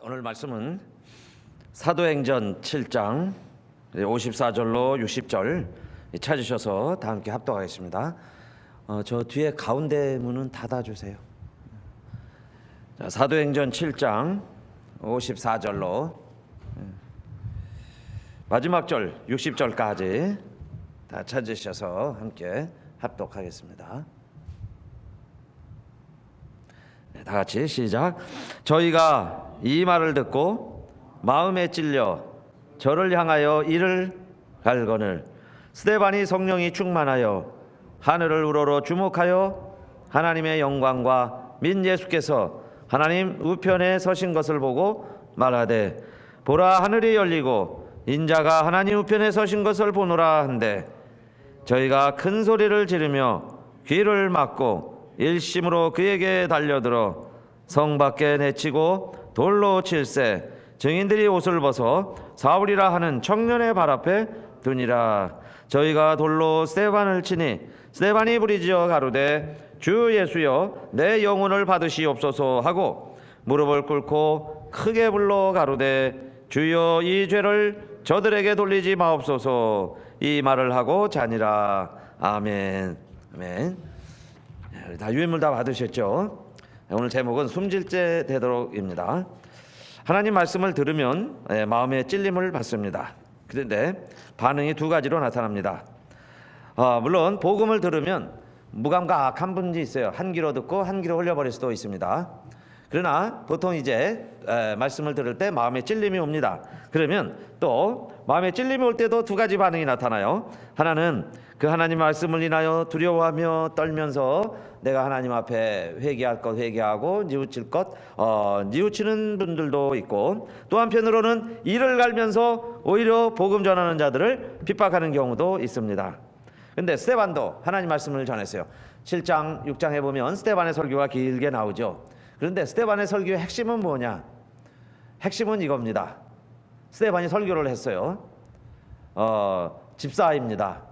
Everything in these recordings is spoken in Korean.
오늘 말씀은 사도행전 7장 54절로 60절 찾으셔서 다 함께 합독하겠습니다. 저 뒤에 가운데 문은 닫아주세요. 자, 사도행전 7장 54절로 마지막 절 60절까지 다 찾으셔서 함께 합독하겠습니다. 다 같이 시작. 저희가 이 말을 듣고 마음에 찔려 저를 향하여 이를 갈거늘 스데반이 성령이 충만하여 하늘을 우러러 주목하여 하나님의 영광과 민 예수께서 하나님 우편에 서신 것을 보고 말하되 보라 하늘이 열리고 인자가 하나님 우편에 서신 것을 보노라 한데 저희가 큰 소리를 지르며 귀를 막고 일심으로 그에게 달려들어 성 밖에 내치고 돌로 칠세 증인들이 옷을 벗어 사울이라 하는 청년의 발 앞에 두니라. 저희가 돌로 스데반을 치니 스데반이 부르짖어 가로되 주 예수여 내 영혼을 받으시옵소서 하고 무릎을 꿇고 크게 불러 가로되 주여 이 죄를 저들에게 돌리지 마옵소서. 이 말을 하고 자니라. 아멘. 아멘. 다 유인물 다 받으셨죠? 오늘 제목은 숨질 때 되도록입니다. 하나님 말씀을 들으면 마음의 찔림을 받습니다. 그런데 반응이 두 가지로 나타납니다. 물론 복음을 들으면 무감각한 분이 있어요. 한 귀로 듣고 한 귀로 흘려버릴 수도 있습니다. 그러나 보통 이제 말씀을 들을 때 마음의 찔림이 옵니다. 그러면 또 마음의 찔림이 올 때도 두 가지 반응이 나타나요. 하나는 그 하나님 말씀을 인하여 두려워하며 떨면서 내가 하나님 앞에 회개할 것 회개하고 뉘우칠 것 뉘우치는 분들도 있고, 또 한편으로는 이를 갈면서 오히려 복음 전하는 자들을 핍박하는 경우도 있습니다. 그런데 스데반도 하나님 말씀을 전했어요. 7장 6장에 보면 스데반의 설교가 길게 나오죠. 그런데 스데반의 설교의 핵심은 뭐냐? 핵심은 이겁니다. 스데반이 설교를 했어요. 집사입니다.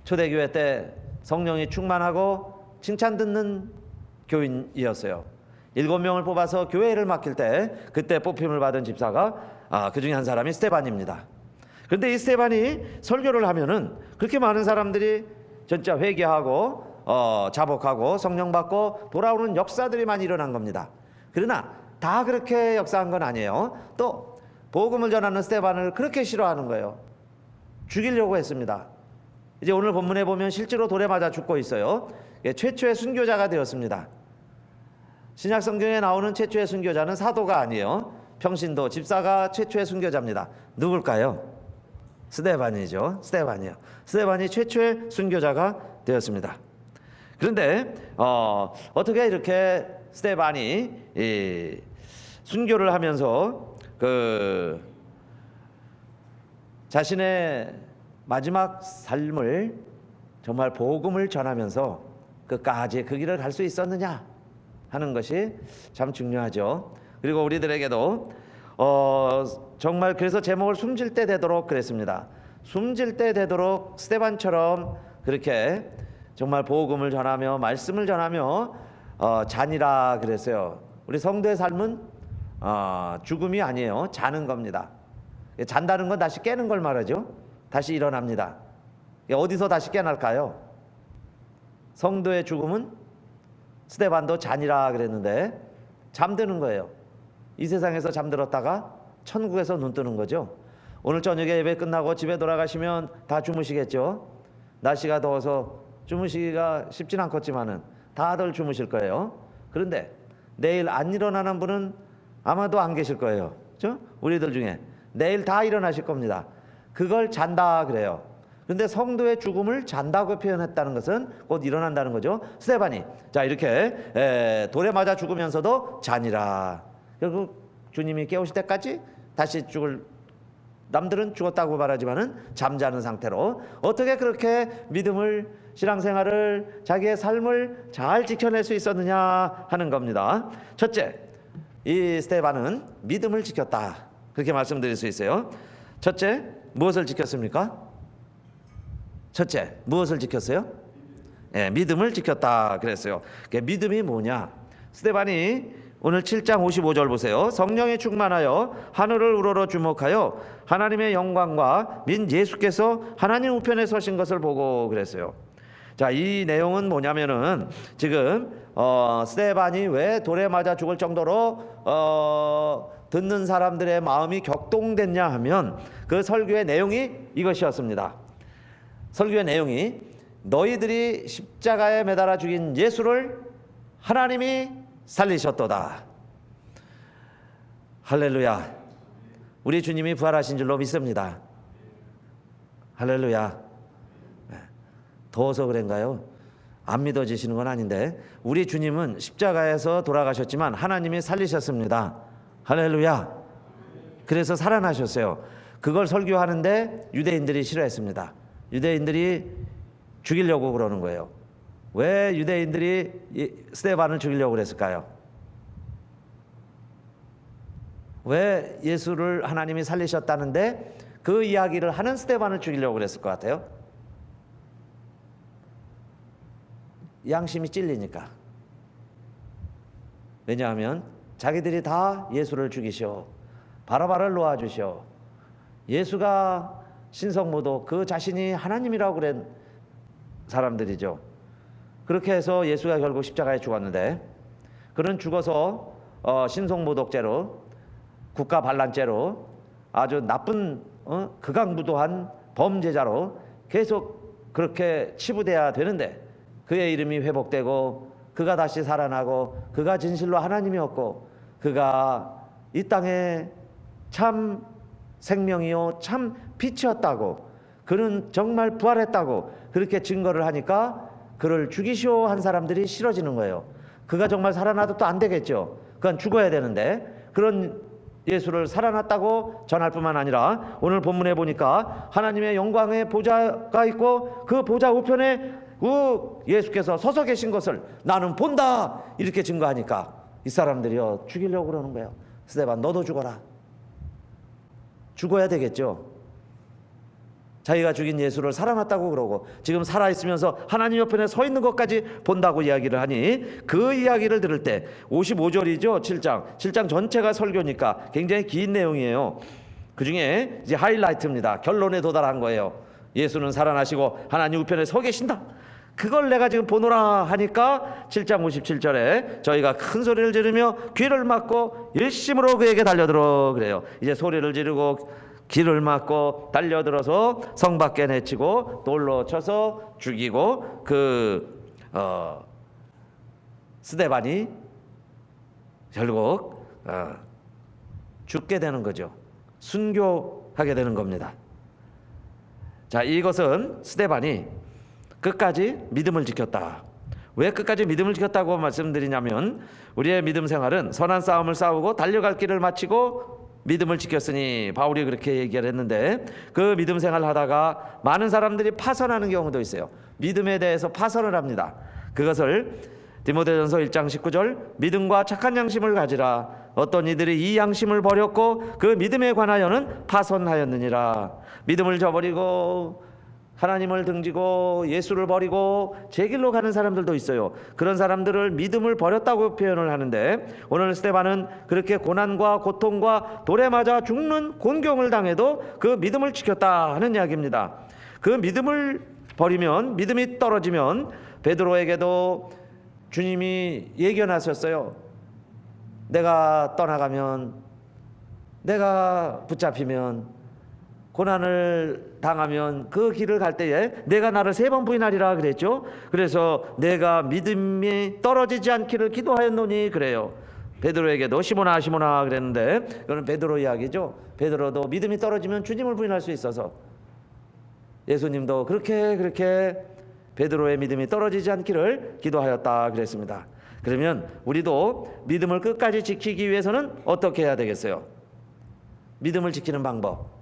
초대교회 때 성령이 충만하고 칭찬 듣는 교인이었어요. 7명을 뽑아서 교회를 맡길 때 그때 뽑힘을 받은 집사가 그 중에 한 사람이 스데반입니다. 그런데 이 스데반이 설교를 하면은 그렇게 많은 사람들이 진짜 회개하고 자복하고 성령 받고 돌아오는 역사들이 많이 일어난 겁니다. 그러나 다 그렇게 역사한 건 아니에요. 또 복음을 전하는 스데반을 그렇게 싫어하는 거예요. 죽이려고 했습니다. 이제 오늘 본문에 보면 실제로 돌에 맞아 죽고 있어요. 최초의 순교자가 되었습니다. 신약 성경에 나오는 최초의 순교자는 사도가 아니에요. 평신도 집사가 최초의 순교자입니다. 누굴까요? 스데반이죠. 스데반이요. 스데반이 최초의 순교자가 되었습니다. 그런데 어떻게 이렇게 스데반이 순교를 하면서 자신의 마지막 삶을 정말 복음을 전하면서 끝까지 그 길을 갈 수 있었느냐 하는 것이 참 중요하죠. 그리고 우리들에게도 정말 그래서 제목을 숨질 때 되도록 그랬습니다. 숨질 때 되도록 스데반처럼 그렇게 정말 복음을 전하며 말씀을 전하며 잔이라 그랬어요. 우리 성도의 삶은 죽음이 아니에요. 자는 겁니다. 잔다는 건 다시 깨는 걸 말하죠. 다시 일어납니다. 어디서 다시 깨날까요? 성도의 죽음은 스데반도 잔이라 그랬는데 잠드는 거예요. 이 세상에서 잠들었다가 천국에서 눈 뜨는 거죠. 오늘 저녁에 예배 끝나고 집에 돌아가시면 다 주무시겠죠. 날씨가 더워서 주무시기가 쉽진 않겠지만은 다들 주무실 거예요. 그런데 내일 안 일어나는 분은 아마도 안 계실 거예요. 그렇죠? 우리들 중에 내일 다 일어나실 겁니다. 그걸 잔다 그래요. 그런데 성도의 죽음을 잔다고 표현했다는 것은 곧 일어난다는 거죠. 스데반이 자 이렇게 돌에 맞아 죽으면서도 잔이라. 결국 주님이 깨우실 때까지 다시 죽을, 남들은 죽었다고 말하지만은 잠자는 상태로 어떻게 그렇게 믿음을, 신앙생활을, 자기의 삶을 잘 지켜낼 수 있었느냐 하는 겁니다. 첫째, 이 스데반은 믿음을 지켰다 그렇게 말씀드릴 수 있어요. 첫째, 무엇을 지켰습니까? 첫째, 무엇을 지켰어요? 믿음을 지켰다 그랬어요. 믿음이 뭐냐? 스데반이 오늘 7장 55절 보세요. 성령에 충만하여 하늘을 우러러 주목하여 하나님의 영광과 민 예수께서 하나님 우편에 서신 것을 보고 그랬어요. 자, 이 내용은 뭐냐면은 지금 스데반이 왜 돌에 맞아 죽을 정도로 듣는 사람들의 마음이 격동됐냐 하면 그 설교의 내용이 이것이었습니다. 설교의 내용이 너희들이 십자가에 매달아 죽인 예수를 하나님이 살리셨도다. 할렐루야. 우리 주님이 부활하신 줄로 믿습니다. 할렐루야. 더워서 그런가요? 안 믿어지시는 건 아닌데 우리 주님은 십자가에서 돌아가셨지만 하나님이 살리셨습니다. 할렐루야. 그래서 살아나셨어요. 그걸 설교하는데 유대인들이 싫어했습니다. 유대인들이 죽이려고 그러는 거예요. 왜 유대인들이 스데반을 죽이려고 그랬을까요? 왜 예수를 하나님이 살리셨다는데 그 이야기를 하는 스데반을 죽이려고 그랬을 것 같아요? 양심이 찔리니까. 왜냐하면 자기들이 다 예수를 죽이셔, 바라바를 놓아주셔, 예수가 신성모독 그 자신이 하나님이라고 그런 사람들이죠. 그렇게 해서 예수가 결국 십자가에 죽었는데 그는 죽어서 신성모독죄로 국가 반란죄로 아주 나쁜 극악무도한 범죄자로 계속 그렇게 치부돼야 되는데 그의 이름이 회복되고 그가 다시 살아나고 그가 진실로 하나님이었고 그가 이 땅에 참 생명이요 참 빛이었다고 그는 정말 부활했다고 그렇게 증거를 하니까 그를 죽이시오 한 사람들이 싫어지는 거예요. 그가 정말 살아나도 또 안 되겠죠. 그건 죽어야 되는데 그런 예수를 살아났다고 전할 뿐만 아니라 오늘 본문에 보니까 하나님의 영광의 보좌가 있고 그 보좌 우편에 예수께서 서서 계신 것을 나는 본다 이렇게 증거하니까 이 사람들이요 죽이려고 그러는 거예요. 스데반 너도 죽어라. 죽어야 되겠죠. 자기가 죽인 예수를 살아났다고 그러고 지금 살아있으면서 하나님 옆에 서 있는 것까지 본다고 이야기를 하니 그 이야기를 들을 때 55절이죠. 7장 전체가 설교니까 굉장히 긴 내용이에요. 그 중에 이제 하이라이트입니다. 결론에 도달한 거예요. 예수는 살아나시고 하나님 우편에 서 계신다. 그걸 내가 지금 보노라 하니까 7장 57절에 저희가 큰 소리를 지르며 귀를 막고 일심으로 그에게 달려들어 그래요. 이제 소리를 지르고 귀를 막고 달려들어서 성 밖에 내치고 돌로 쳐서 죽이고 스데반이 결국 죽게 되는 거죠. 순교하게 되는 겁니다. 자, 이것은 스데반이 끝까지 믿음을 지켰다. 왜 끝까지 믿음을 지켰다고 말씀드리냐면 우리의 믿음 생활은 선한 싸움을 싸우고 달려갈 길을 마치고 믿음을 지켰으니 바울이 그렇게 얘기를 했는데 그 믿음 생활을 하다가 많은 사람들이 파선하는 경우도 있어요. 믿음에 대해서 파선을 합니다. 그것을 디모데전서 1장 19절 믿음과 착한 양심을 가지라. 어떤 이들이 이 양심을 버렸고 그 믿음에 관하여는 파선하였느니라. 믿음을 저버리고 하나님을 등지고 예수를 버리고 제 길로 가는 사람들도 있어요. 그런 사람들을 믿음을 버렸다고 표현을 하는데 오늘 스데반은 그렇게 고난과 고통과 돌에 맞아 죽는 곤경을 당해도 그 믿음을 지켰다 하는 이야기입니다. 그 믿음을 버리면 믿음이 떨어지면 베드로에게도 주님이 예견하셨어요. 내가 떠나가면 내가 붙잡히면 고난을 당하면 그 길을 갈 때에 내가 나를 3번 부인하리라 그랬죠. 그래서 내가 믿음이 떨어지지 않기를 기도하였노니 그래요. 베드로에게도 시모나 시모나 그랬는데 이거는 베드로 이야기죠. 베드로도 믿음이 떨어지면 주님을 부인할 수 있어서 예수님도 그렇게 베드로의 믿음이 떨어지지 않기를 기도하였다 그랬습니다. 그러면 우리도 믿음을 끝까지 지키기 위해서는 어떻게 해야 되겠어요? 믿음을 지키는 방법,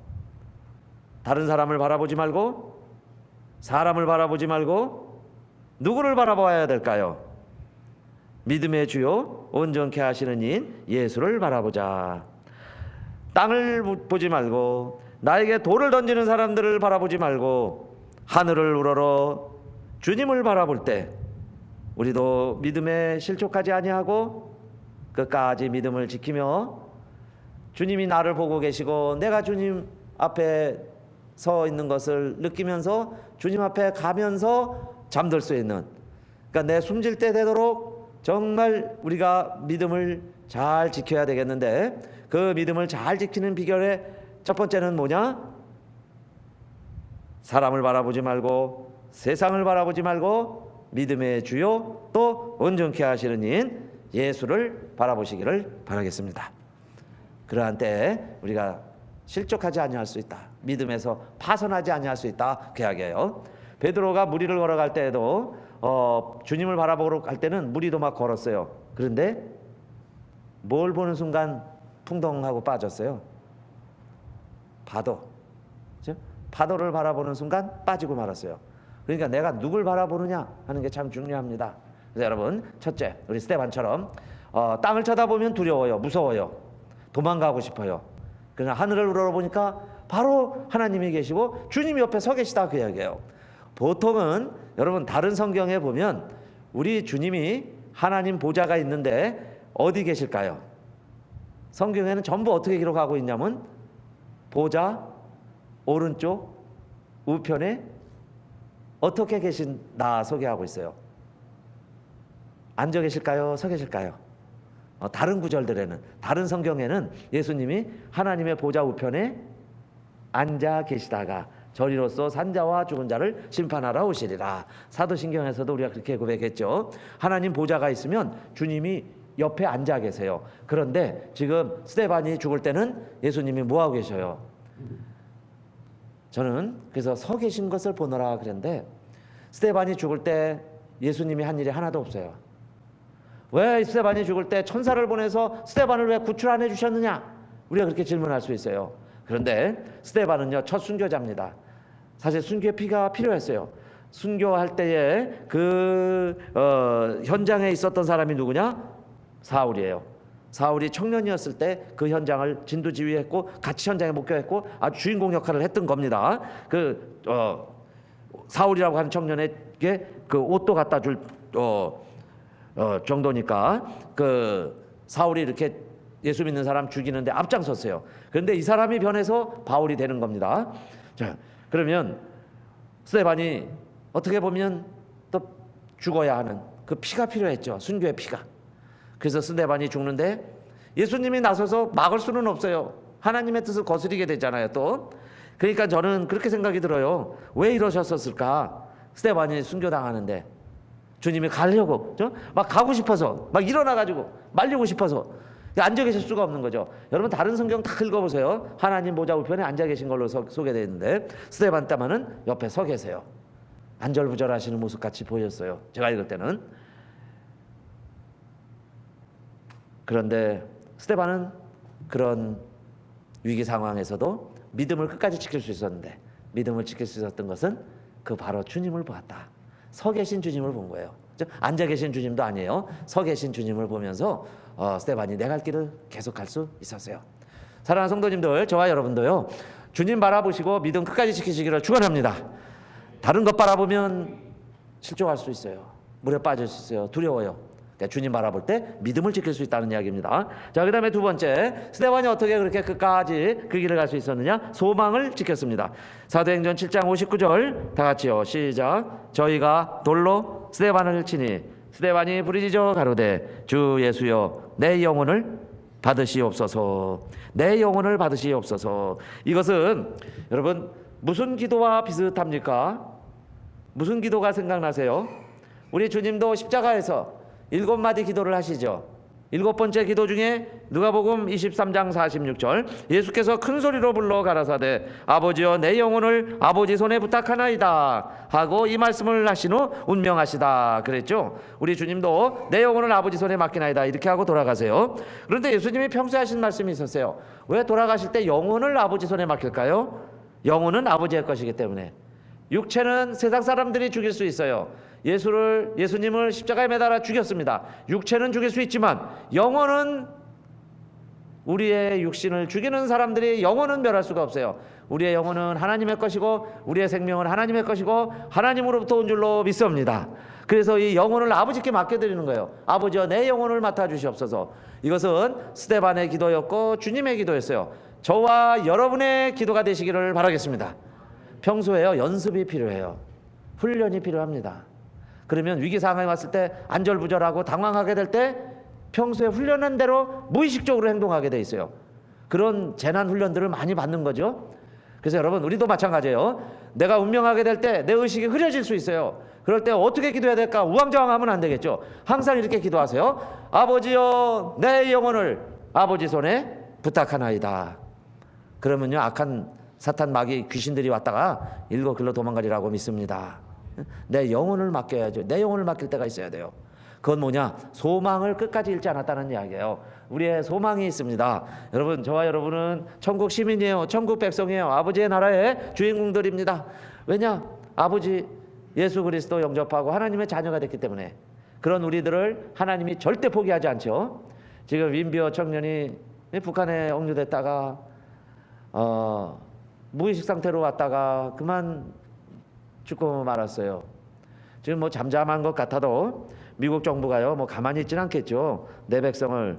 다른 사람을 바라보지 말고 사람을 바라보지 말고 누구를 바라봐야 될까요? 믿음의 주요 온전케 하시는 이인 예수를 바라보자. 땅을 보지 말고 나에게 돌을 던지는 사람들을 바라보지 말고 하늘을 우러러 주님을 바라볼 때 우리도 믿음에 실족하지 아니하고 끝까지 믿음을 지키며 주님이 나를 보고 계시고 내가 주님 앞에 서 있는 것을 느끼면서 주님 앞에 가면서 잠들 수 있는, 그러니까 내 숨질 때 되도록 정말 우리가 믿음을 잘 지켜야 되겠는데, 그 믿음을 잘 지키는 비결의 첫 번째는 뭐냐? 사람을 바라보지 말고 세상을 바라보지 말고 믿음의 주요 또 온전케 하시는 이인 예수를 바라보시기를 바라겠습니다. 그러한 때에 우리가 실족하지 아니할 수 있다. 믿음에서 파선하지 아니할 수 있다. 그 이야기예요. 베드로가 무리를 걸어갈 때에도 주님을 바라보러 갈 때는 무리도 막 걸었어요. 그런데 뭘 보는 순간 풍덩하고 빠졌어요. 파도. 그렇죠? 파도를 바라보는 순간 빠지고 말았어요. 그러니까 내가 누굴 바라보느냐 하는 게 참 중요합니다. 그래서 여러분, 첫째, 우리 스데반처럼 땅을 쳐다보면 두려워요. 무서워요. 도망가고 싶어요. 그러나 하늘을 우러러보니까 바로 하나님이 계시고 주님이 옆에 서 계시다, 그 이야기예요. 보통은 여러분 다른 성경에 보면 우리 주님이 하나님 보좌가 있는데 어디 계실까요? 성경에는 전부 어떻게 기록하고 있냐면 보좌 오른쪽 우편에 어떻게 계신다 소개하고 있어요. 앉아 계실까요? 서 계실까요? 다른 구절들에는, 다른 성경에는 예수님이 하나님의 보좌 우편에 앉아 계시다가 저리로서 산자와 죽은 자를 심판하러 오시리라. 사도신경에서도 우리가 그렇게 고백했죠. 하나님 보좌가 있으면 주님이 옆에 앉아 계세요. 그런데 지금 스데반이 죽을 때는 예수님이 뭐하고 계셔요? 저는 그래서 서 계신 것을 보노라 그랬는데, 스데반이 죽을 때 예수님이 한 일이 하나도 없어요. 왜 스데반이 죽을 때 천사를 보내서 스데반을 왜 구출 안 해주셨느냐? 우리가 그렇게 질문할 수 있어요. 그런데 스데반은요, 첫 순교자입니다. 사실 순교의 피가 필요했어요. 순교할 때에 현장에 있었던 사람이 누구냐? 사울이에요. 사울이 청년이었을 때 그 현장을 진두지휘했고 같이 현장에 목격했고 아주 주인공 역할을 했던 겁니다. 사울이라고 하는 청년에게 그 옷도 갖다 줄 정도니까 사울이 이렇게 예수 믿는 사람 죽이는데 앞장섰어요. 그런데 이 사람이 변해서 바울이 되는 겁니다. 자, 그러면 스데반이 어떻게 보면 또 죽어야 하는 그 피가 필요했죠. 순교의 피가. 그래서 스데반이 죽는데 예수님이 나서서 막을 수는 없어요. 하나님의 뜻을 거스리게 되잖아요. 또 그러니까 저는 그렇게 생각이 들어요. 왜 이러셨었을까? 스데반이 순교당하는데 주님이 가려고 막 가고 싶어서 막 일어나가지고 말리고 싶어서 앉아 계실 수가 없는 거죠. 여러분 다른 성경 다 읽어보세요. 하나님 보좌 우편에 앉아 계신 걸로 소개되어 있는데 스데반 때만은 옆에 서 계세요. 안절부절하시는 모습 같이 보였어요. 제가 읽을 때는. 그런데 스데반은 그런 위기 상황에서도 믿음을 끝까지 지킬 수 있었는데, 믿음을 지킬 수 있었던 것은 그 바로 주님을 보았다. 서 계신 주님을 본 거예요. 앉아 계신 주님도 아니에요. 서 계신 주님을 보면서 스데반이 내 갈 길을 계속 갈 수 있었어요. 사랑하는 성도님들, 저와 여러분도요, 주님 바라보시고 믿음 끝까지 지키시기를 축원합니다. 다른 것 바라보면 실족할 수 있어요. 물에 빠질 수 있어요. 두려워요. 주님 바라볼 때 믿음을 지킬 수 있다는 이야기입니다. 자, 그 다음에 두 번째, 스데반이 어떻게 그렇게 끝까지 그 길을 갈 수 있었느냐? 소망을 지켰습니다. 사도행전 7장 59절 다 같이요. 시작. 저희가 돌로 스데반을 치니 스데반이 부르짖어 가로되 주 예수여 내 영혼을 받으시옵소서. 내 영혼을 받으시옵소서. 이것은 여러분 무슨 기도와 비슷합니까? 무슨 기도가 생각나세요? 우리 주님도 십자가에서 7마디 기도를 하시죠. 7번째 기도 중에 누가복음 23장 46절 예수께서 큰 소리로 불러 가라사대 아버지여 내 영혼을 아버지 손에 부탁하나이다 하고 이 말씀을 하신 후 운명하시다 그랬죠. 우리 주님도 내 영혼을 아버지 손에 맡기나이다 이렇게 하고 돌아가세요. 그런데 예수님이 평소에 하신 말씀이 있었어요. 왜 돌아가실 때 영혼을 아버지 손에 맡길까요? 영혼은 아버지의 것이기 때문에. 육체는 세상 사람들이 죽일 수 있어요. 예수님을 십자가에 매달아 죽였습니다. 육체는 죽일 수 있지만 영혼은, 우리의 육신을 죽이는 사람들이 영혼은 멸할 수가 없어요. 우리의 영혼은 하나님의 것이고 우리의 생명은 하나님의 것이고 하나님으로부터 온 줄로 믿습니다. 그래서 이 영혼을 아버지께 맡겨드리는 거예요. 아버지여 내 영혼을 맡아주시옵소서. 이것은 스데반의 기도였고 주님의 기도였어요. 저와 여러분의 기도가 되시기를 바라겠습니다. 평소에요, 연습이 필요해요. 훈련이 필요합니다. 그러면 위기 상황이 왔을 때 안절부절하고 당황하게 될 때 평소에 훈련한 대로 무의식적으로 행동하게 돼 있어요. 그런 재난 훈련들을 많이 받는 거죠. 그래서 여러분, 우리도 마찬가지예요. 내가 운명하게 될 때 내 의식이 흐려질 수 있어요. 그럴 때 어떻게 기도해야 될까? 우왕좌왕하면 안 되겠죠. 항상 이렇게 기도하세요. 아버지여, 내 영혼을 아버지 손에 부탁하나이다. 그러면요, 악한 사탄 마귀 귀신들이 왔다가 일거 글로 도망가리라고 믿습니다. 내 영혼을 맡겨야죠. 내 영혼을 맡길 때가 있어야 돼요. 그건 뭐냐? 소망을 끝까지 잃지 않았다는 이야기예요. 우리의 소망이 있습니다. 여러분, 저와 여러분은 천국 시민이에요. 천국 백성이에요. 아버지의 나라의 주인공들입니다. 왜냐? 아버지 예수 그리스도 영접하고 하나님의 자녀가 됐기 때문에 그런 우리들을 하나님이 절대 포기하지 않죠. 지금 윈비어 청년이 북한에 억류됐다가 무의식 상태로 왔다가 그만 죽고 말았어요. 지금 뭐 잠잠한 것 같아도 미국 정부가요, 뭐 가만히 있지는 않겠죠. 내 백성을,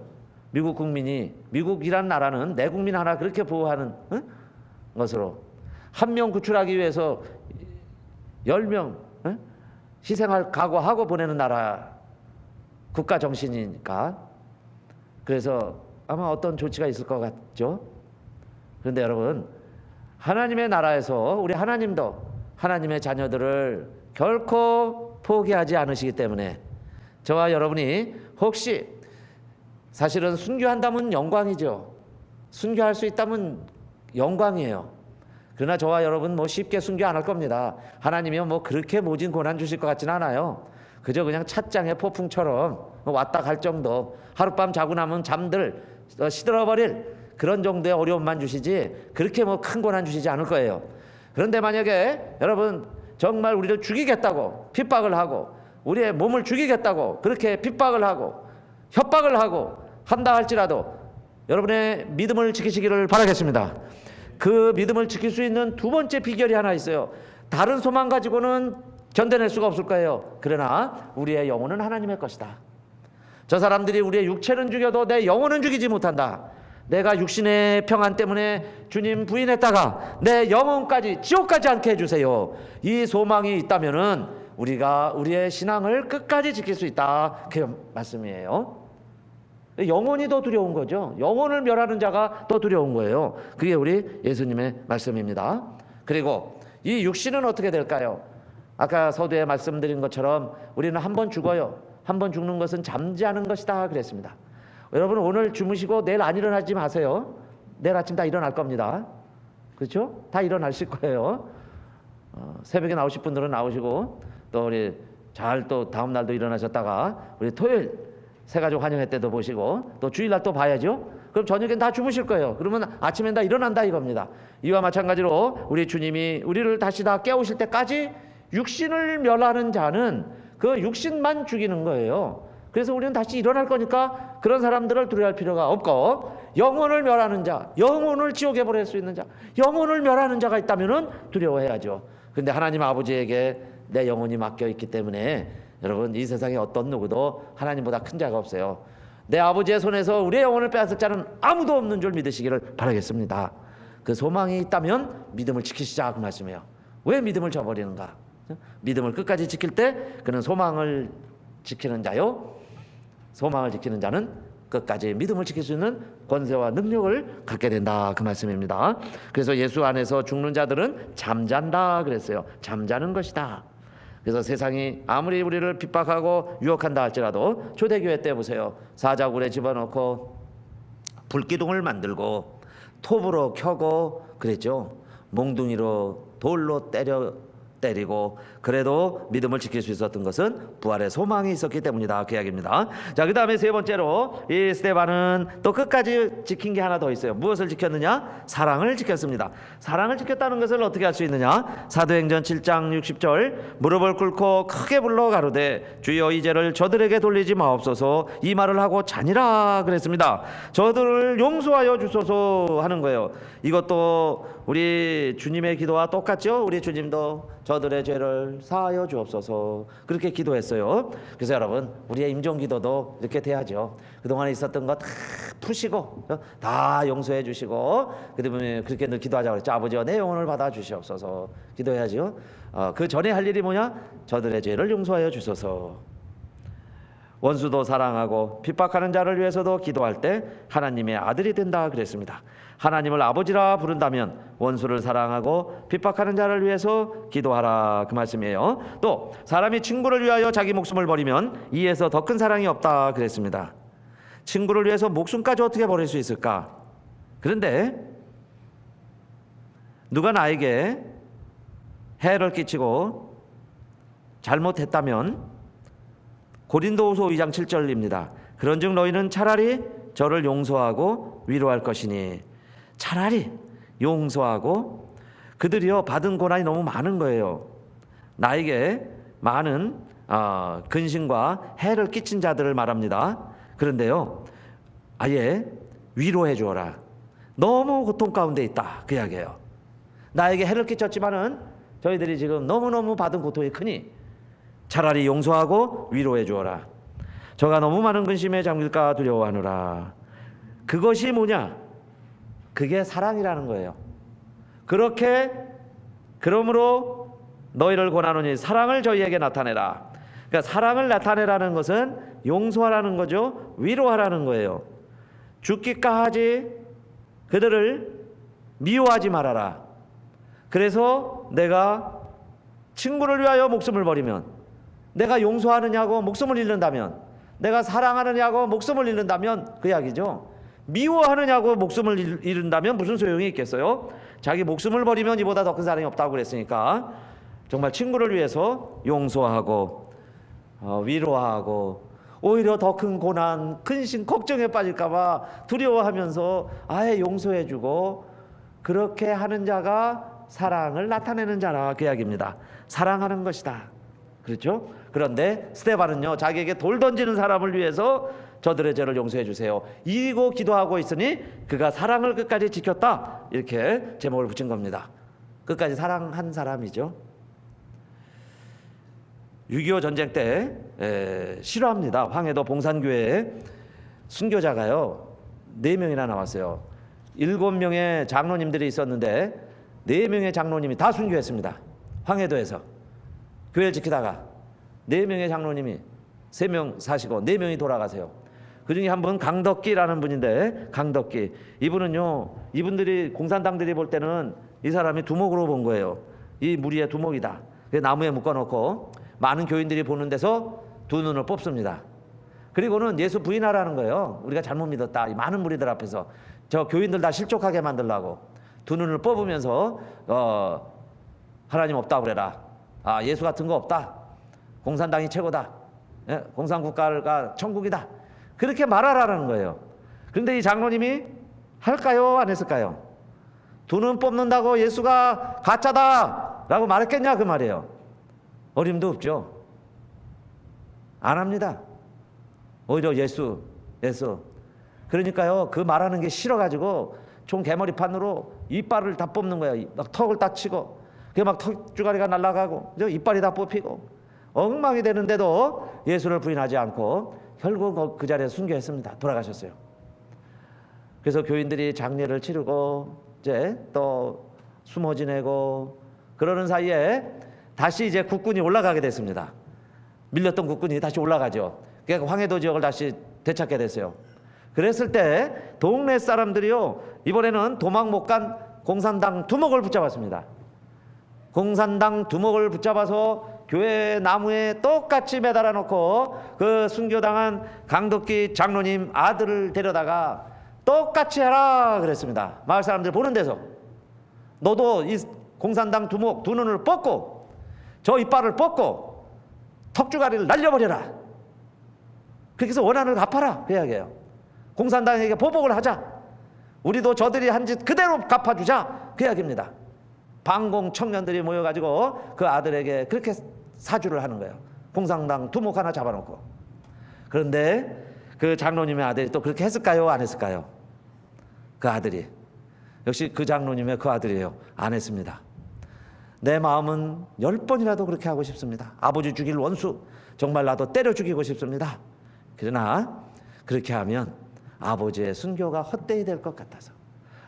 미국 국민이, 미국이란 나라는 내 국민 하나 그렇게 보호하는 것으로 한 명 구출하기 위해서 10명 희생할 각오하고 보내는 나라, 국가 정신이니까. 그래서 아마 어떤 조치가 있을 것 같죠. 그런데 여러분, 하나님의 나라에서 우리 하나님도 하나님의 자녀들을 결코 포기하지 않으시기 때문에 저와 여러분이 혹시 사실은 순교한다면 영광이죠. 순교할 수 있다면 영광이에요. 그러나 저와 여러분 뭐 쉽게 순교 안 할 겁니다. 하나님이 뭐 그렇게 모진 고난 주실 것 같지는 않아요. 그저 그냥 찻장의 폭풍처럼 왔다 갈 정도, 하룻밤 자고 나면 잠들 시들어버릴 그런 정도의 어려움만 주시지 그렇게 뭐 큰 고난 주시지 않을 거예요. 그런데 만약에 여러분 정말 우리를 죽이겠다고 핍박을 하고 우리의 몸을 죽이겠다고 그렇게 핍박을 하고 협박을 하고 한다 할지라도 여러분의 믿음을 지키시기를 바라겠습니다. 그 믿음을 지킬 수 있는 두 번째 비결이 하나 있어요. 다른 소망 가지고는 견뎌낼 수가 없을 거예요. 그러나 우리의 영혼은 하나님의 것이다. 저 사람들이 우리의 육체는 죽여도 내 영혼은 죽이지 못한다. 내가 육신의 평안 때문에 주님 부인했다가 내 영혼까지 지옥까지 않게 해주세요. 이 소망이 있다면은 우리가 우리의 신앙을 끝까지 지킬 수 있다. 그 말씀이에요. 영혼이 더 두려운 거죠. 영혼을 멸하는 자가 더 두려운 거예요. 그게 우리 예수님의 말씀입니다. 그리고 이 육신은 어떻게 될까요? 아까 서두에 말씀드린 것처럼 우리는 한 번 죽어요. 한 번 죽는 것은 잠자는 것이다 그랬습니다. 여러분 오늘 주무시고 내일 안 일어나지 마세요. 내일 아침 다 일어날 겁니다. 그렇죠? 다 일어나실 거예요. 새벽에 나오실 분들은 나오시고 또 우리 잘 또 다음 날도 일어나셨다가 우리 토요일 새가족 환영회 때도 보시고 또 주일날 또 봐야죠. 그럼 저녁엔 다 주무실 거예요. 그러면 아침엔 다 일어난다 이겁니다. 이와 마찬가지로 우리 주님이 우리를 다시 다 깨우실 때까지 육신을 멸하는 자는 그 육신만 죽이는 거예요. 그래서 우리는 다시 일어날 거니까 그런 사람들을 두려워할 필요가 없고 영혼을 멸하는 자, 영혼을 지옥에 보낼 수 있는 자, 영혼을 멸하는 자가 있다면 두려워해야죠. 그런데 하나님 아버지에게 내 영혼이 맡겨 있기 때문에 여러분 이 세상에 어떤 누구도 하나님보다 큰 자가 없어요. 내 아버지의 손에서 우리의 영혼을 빼앗을 자는 아무도 없는 줄 믿으시기를 바라겠습니다. 그 소망이 있다면 믿음을 지키시자 그 말씀이에요. 왜 믿음을 저버리는가? 믿음을 끝까지 지킬 때 그는 소망을 지키는 자요. 소망을 지키는 자는 끝까지 믿음을 지킬 수 있는 권세와 능력을 갖게 된다 그 말씀입니다. 그래서 예수 안에서 죽는 자들은 잠잔다 그랬어요. 잠자는 것이다. 그래서 세상이 아무리 우리를 핍박하고 유혹한다 할지라도 초대교회 때 보세요. 사자굴에 집어넣고 불기둥을 만들고 톱으로 켜고 그랬죠. 몽둥이로 돌로 때리고 그래도 믿음을 지킬 수 있었던 것은 부활의 소망이 있었기 때문이다 그 이야기입니다. 자, 그 다음에 세 번째로 이 스데반은 또 끝까지 지킨 게 하나 더 있어요. 무엇을 지켰느냐? 사랑을 지켰습니다. 사랑을 지켰다는 것을 어떻게 할 수 있느냐? 사도행전 7장 60절 무릎을 꿇고 크게 불러 가로되 주여 이 죄를 저들에게 돌리지 마옵소서 이 말을 하고 자니라 그랬습니다. 저들을 용서하여 주소서 하는 거예요. 이것도 우리 주님의 기도와 똑같죠? 우리 주님도 저들의 죄를 사하여 주옵소서. 그렇게 기도했어요. 그래서 여러분, 우리의 임종기도도 이렇게 돼야죠. 그동안에 있었던 거 다 푸시고 다 용서해 주시고, 그다음에 그렇게 늘 기도하자고 그랬죠. 아버지여 내 영혼을 받아 주시옵소서. 기도해야죠. 그 전에 할 일이 뭐냐? 저들의 죄를 용서하여 주소서. 원수도 사랑하고 핍박하는 자를 위해서도 기도할 때 하나님의 아들이 된다 그랬습니다. 하나님을 아버지라 부른다면 원수를 사랑하고 핍박하는 자를 위해서 기도하라, 그 말씀이에요. 또 사람이 친구를 위하여 자기 목숨을 버리면 이에서 더 큰 사랑이 없다 그랬습니다. 친구를 위해서 목숨까지 어떻게 버릴 수 있을까? 그런데 누가 나에게 해를 끼치고 잘못했다면 고린도후서 2장 7절입니다. 그런즉 너희는 차라리 저를 용서하고 위로할 것이니. 차라리 용서하고, 그들이요 받은 고난이 너무 많은 거예요. 나에게 많은 근심과 해를 끼친 자들을 말합니다. 그런데요 아예 위로해 주어라. 너무 고통 가운데 있다 그 이야기예요. 나에게 해를 끼쳤지만은 저희들이 지금 너무너무 받은 고통이 크니 차라리 용서하고 위로해 주어라. 저가 너무 많은 근심에 잠길까 두려워하노라. 그것이 뭐냐? 그게 사랑이라는 거예요. 그러므로 너희를 권하노니 사랑을 저희에게 나타내라. 그러니까 사랑을 나타내라는 것은 용서하라는 거죠. 위로하라는 거예요. 죽기까지 그들을 미워하지 말아라. 그래서 내가 친구를 위하여 목숨을 버리면, 내가 용서하느냐고 목숨을 잃는다면, 내가 사랑하느냐고 목숨을 잃는다면 그 이야기죠. 미워하느냐고 목숨을 잃는다면 무슨 소용이 있겠어요? 자기 목숨을 버리면 이보다 더 큰 사랑이 없다고 그랬으니까 정말 친구를 위해서 용서하고 위로하고, 오히려 더 큰 고난, 근심, 걱정에 빠질까 봐 두려워하면서 아예 용서해주고, 그렇게 하는 자가 사랑을 나타내는 자라 그 이야기입니다. 사랑하는 것이다. 그렇죠? 그런데 스데반은요 자기에게 돌 던지는 사람을 위해서 저들의 죄를 용서해 주세요 이고 기도하고 있으니 그가 사랑을 끝까지 지켰다, 이렇게 제목을 붙인 겁니다. 끝까지 사랑한 사람이죠. 6.25 전쟁 때 실화입니다. 황해도 봉산교회에 순교자가요 4명이나 나왔어요. 7명의 장로님들이 있었는데 4명의 장로님이 다 순교했습니다. 황해도에서 교회를 지키다가 4명의 장로님이 3명 사시고 4명이 돌아가세요. 그 중에 한 분 강덕기라는 분인데, 강덕기 이분은요, 이분들이 공산당들이 볼 때는 이 사람이 두목으로 본 거예요. 이 무리의 두목이다. 나무에 묶어놓고 많은 교인들이 보는 데서 두 눈을 뽑습니다. 그리고는 예수 부인하라는 거예요. 우리가 잘못 믿었다, 이 많은 무리들 앞에서 저 교인들 다 실족하게 만들라고 두 눈을 뽑으면서 하나님 없다 그래라. 예수 같은 거 없다. 공산당이 최고다. 공산국가가 천국이다. 그렇게 말하라는 거예요. 그런데 이 장로님이 할까요? 안 했을까요? 두 눈 뽑는다고 예수가 가짜다 라고 말했겠냐 그 말이에요. 어림도 없죠. 안 합니다. 오히려 예수. 그러니까요 그 말하는 게 싫어가지고 총 개머리판으로 이빨을 다 뽑는 거예요. 막 턱을 딱 치고, 그게 막 턱주가리가 날아가고 이빨이 다 뽑히고 엉망이 되는데도 예수를 부인하지 않고 결국 그 자리에서 순교했습니다. 돌아가셨어요. 그래서 교인들이 장례를 치르고 이제 또 숨어 지내고 그러는 사이에 다시 이제 국군이 올라가게 됐습니다. 밀렸던 국군이 다시 올라가죠. 그러니까 황해도 지역을 다시 되찾게 됐어요. 그랬을 때 동네 사람들이요 이번에는 도망 못 간 공산당 두목을 붙잡았습니다. 공산당 두목을 붙잡아서 교회 나무에 똑같이 매달아 놓고 그 순교당한 강덕기 장로님 아들을 데려다가 똑같이 해라 그랬습니다. 마을 사람들 보는 데서 너도 이 공산당 두목 두 눈을 뽑고 저 이빨을 뽑고 턱주가리를 날려버려라. 그렇게 해서 원한을 갚아라 그 이야기예요. 공산당에게 보복을 하자. 우리도 저들이 한 짓 그대로 갚아주자 그 이야기입니다. 반공 청년들이 모여가지고 그 아들에게 그렇게 사주를 하는 거예요. 공산당 두목 하나 잡아놓고. 그런데 그 장로님의 아들이 또 그렇게 했을까요? 안 했을까요? 그 아들이 역시 그 장로님의 그 아들이에요. 안 했습니다. 내 마음은 10번이라도 그렇게 하고 싶습니다. 아버지 죽일 원수 정말 나도 때려 죽이고 싶습니다. 그러나 그렇게 하면 아버지의 순교가 헛되이 될 것 같아서,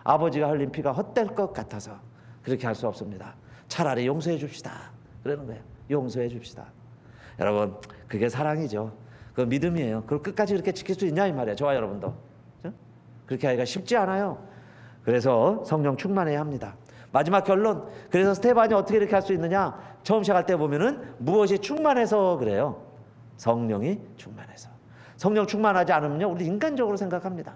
아버지가 흘린 피가 헛될 것 같아서 그렇게 할 수 없습니다. 차라리 용서해 줍시다 그러는 거예요. 용서해 줍시다. 여러분, 그게 사랑이죠. 그 믿음이에요. 그걸 끝까지 그렇게 지킬 수 있냐 이 말이에요. 저와 여러분도 그렇게 하기가 쉽지 않아요. 그래서 성령 충만해야 합니다. 마지막 결론, 그래서 스테반이 어떻게 이렇게 할 수 있느냐, 처음 시작할 때 보면은 무엇이 충만해서 그래요? 성령이 충만해서. 성령 충만하지 않으면요, 우리 인간적으로 생각합니다.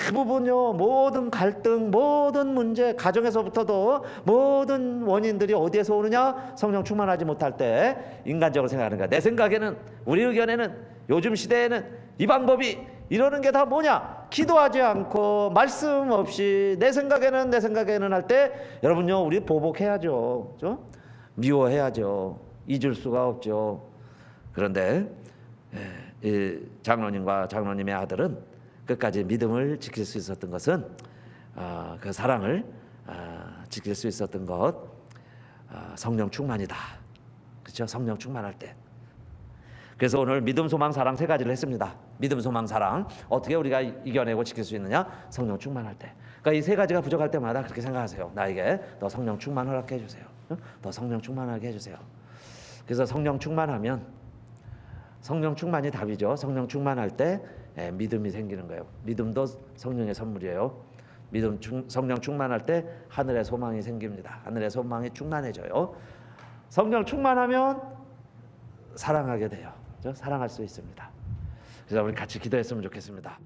대부분요, 모든 갈등, 모든 문제, 가정에서부터도 모든 원인들이 어디에서 오느냐? 성령 충만하지 못할 때 인간적으로 생각하는 거야. 내 생각에는, 우리 의견에는, 요즘 시대에는 이 방법이, 이러는 게 다 뭐냐? 기도하지 않고 말씀 없이 내 생각에는 할 때 여러분요, 우리 보복해야죠. 그렇죠? 미워해야죠. 잊을 수가 없죠. 그런데 이 장로님과 장로님의 아들은 끝까지 믿음을 지킬 수 있었던 것은 그 사랑을 지킬 수 있었던 것, 성령 충만이다. 그렇죠? 성령 충만할 때. 그래서 오늘 믿음, 소망, 사랑 세 가지를 했습니다. 믿음, 소망, 사랑 어떻게 우리가 이겨내고 지킬 수 있느냐? 성령 충만할 때. 그러니까 이 세 가지가 부족할 때마다 그렇게 생각하세요. 나에게 너 성령 충만 허락해 주세요. 너 성령 충만하게 해주세요. 그래서 성령 충만하면, 성령 충만이 답이죠. 성령 충만할 때 믿음이 생기는 거예요. 믿음도 성령의 선물이에요. 성령 충만할 때 하늘의 소망이 생깁니다. 하늘의 소망이 충만해져요. 성령 충만하면 사랑하게 돼요. 사랑할 수 있습니다. 그래서 우리 같이 기도했으면 좋겠습니다.